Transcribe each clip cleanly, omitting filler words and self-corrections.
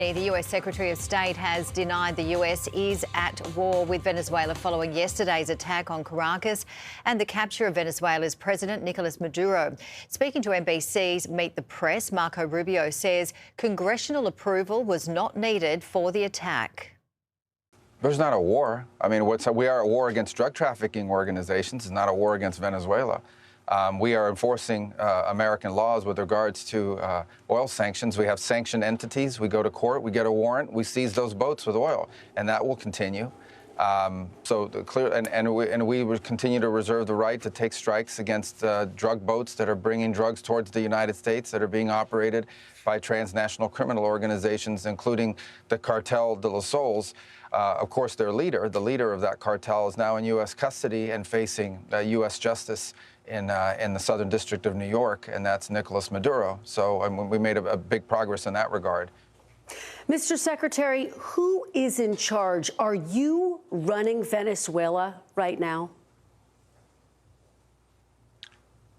The US Secretary of State has denied the US is at war with Venezuela following yesterday's attack on Caracas and the capture of Venezuela's President Nicolas Maduro. Speaking to NBC's Meet the Press, Marco Rubio says congressional approval was not needed for the attack. There's not a war. I mean, we are at war against drug trafficking organizations. It's not a war against Venezuela. We are enforcing American laws with regards to oil sanctions. We have sanctioned entities. We go to court. We get a warrant. We seize those boats with oil, and that will continue. We will continue to reserve the right to take strikes against drug boats that are bringing drugs towards the United States that are being operated by transnational criminal organizations, including the Cartel de los Sols. Of course, the leader of that cartel is now in U.S. custody and facing U.S. justice in the Southern District of New York, and that's Nicolas Maduro. So we made a big progress in that regard. Mr. Secretary, who is in charge? Are you running Venezuela right now?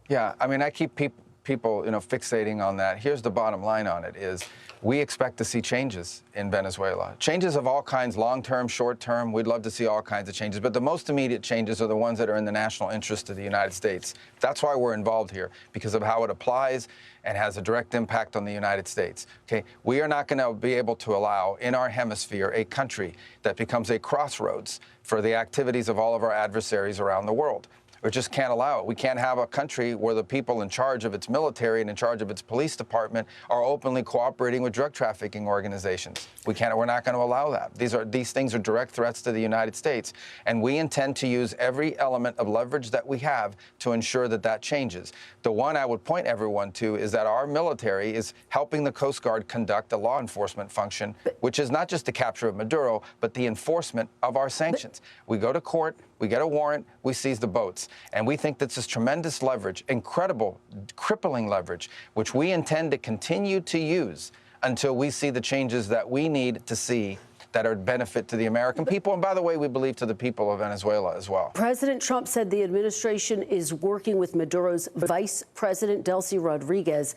Yeah, I mean, I keep people, fixating on that. Here's the bottom line on it is we expect to see changes in Venezuela. Changes of all kinds, long-term, short-term. We'd love to see all kinds of changes. But the most immediate changes are the ones that are in the national interest of the United States. That's why we're involved here, because of how it applies and has a direct impact on the United States. Okay, we are not going to be able to allow in our hemisphere a country that becomes a crossroads for the activities of all of our adversaries around the world. We just can't allow it. We can't have a country where the people in charge of its military and in charge of its police department are openly cooperating with drug trafficking organizations. We're not going to allow that. These things are direct threats to the United States, and we intend to use every element of leverage that we have to ensure that that changes. The one I would point everyone to is that our military is helping the Coast Guard conduct a law enforcement function, which is not just the capture of Maduro, but the enforcement of our sanctions. We go to court, we get a warrant, we seize the boats. And we think this is tremendous leverage, incredible, crippling leverage, which we intend to continue to use until we see the changes that we need to see that are benefit to the American people. And by the way, we believe to the people of Venezuela as well. President Trump said the administration is working with Maduro's Vice President, Delcy Rodriguez.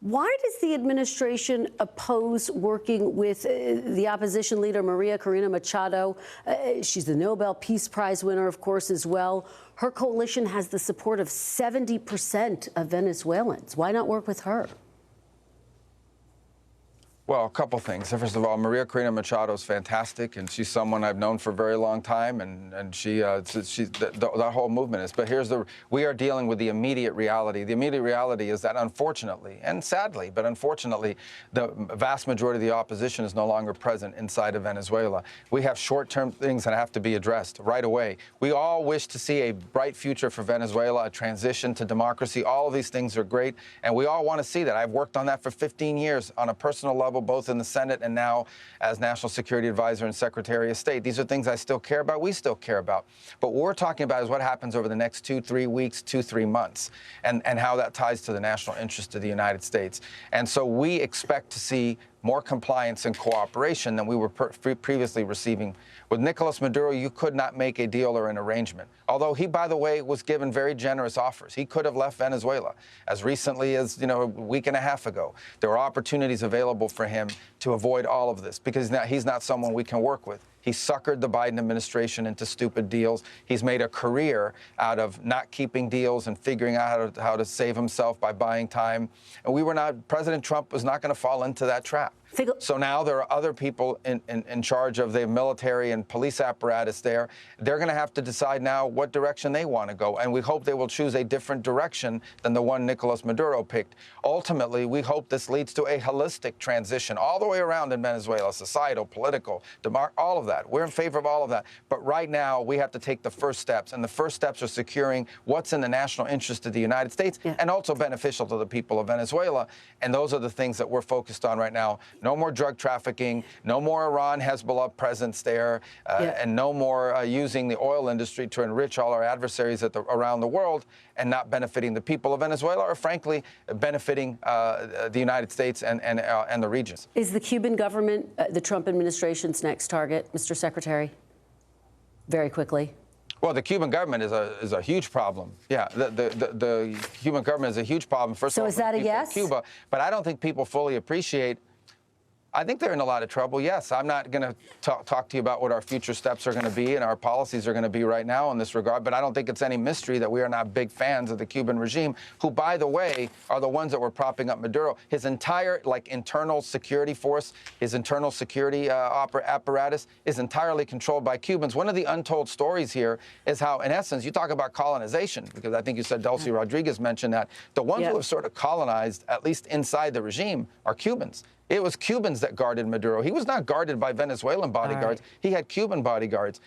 Why does the administration oppose working with the opposition leader, Maria Corina Machado? She's the Nobel Peace Prize winner, of course, as well. Her coalition has the support of 70% of Venezuelans. Why not work with her? Well, a couple things. First of all, Maria Corina Machado is fantastic, and she's someone I've known for a very long time, and that whole movement is. But we are dealing with the immediate reality. The immediate reality is that unfortunately, and sadly, but unfortunately, the vast majority of the opposition is no longer present inside of Venezuela. We have short-term things that have to be addressed right away. We all wish to see a bright future for Venezuela, a transition to democracy. All of these things are great, and we all want to see that. I've worked on that for 15 years on a personal level, both in the Senate and now as National Security Advisor and Secretary of State. These are things I still care about, we still care about. But what we're talking about is what happens over the next 2-3 weeks, 2-3 months, and how that ties to the national interest of the United States. And so we expect to see more compliance and cooperation than we were previously receiving. With Nicolas Maduro, you could not make a deal or an arrangement. Although he, by the way, was given very generous offers. He could have left Venezuela as recently as, a week and a half ago. There were opportunities available for him to avoid all of this because he's not someone we can work with. He suckered the Biden administration into stupid deals. He's made a career out of not keeping deals and figuring out how to save himself by buying time. And President Trump was not going to fall into that trap. So now there are other people in charge of the military and police apparatus there. They're going to have to decide now what direction they want to go. And we hope they will choose a different direction than the one Nicolas Maduro picked. Ultimately, we hope this leads to a holistic transition all the way around in Venezuela, societal, political, all of that. We're in favor of all of that. But right now, we have to take the first steps. And the first steps are securing what's in the national interest of the United States and also beneficial to the people of Venezuela. And those are the things that we're focused on right now. No more drug trafficking, no more Iran Hezbollah presence there, and no more using the oil industry to enrich all our adversaries around the world and not benefiting the people of Venezuela or, frankly, benefiting the United States and the regions. Is the Cuban government the Trump administration's next target, Mr. Secretary? Very quickly. Well, the Cuban government is a huge problem. Yeah, the Cuban government is a huge problem. First of all, is that a yes? Cuba, but I don't think people fully appreciate. I think they're in a lot of trouble, yes. I'm not going to talk to you about what our future steps are going to be and our policies are going to be right now in this regard, but I don't think it's any mystery that we are not big fans of the Cuban regime, who, by the way, are the ones that were propping up Maduro. His entire, internal security force, his internal security apparatus is entirely controlled by Cubans. One of the untold stories here is how, in essence, you talk about colonization, because I think you said Dulce Rodriguez mentioned that. The ones who have sort of colonized, at least inside the regime, are Cubans. It was Cubans that guarded Maduro. He was not guarded by Venezuelan bodyguards. He had Cuban bodyguards.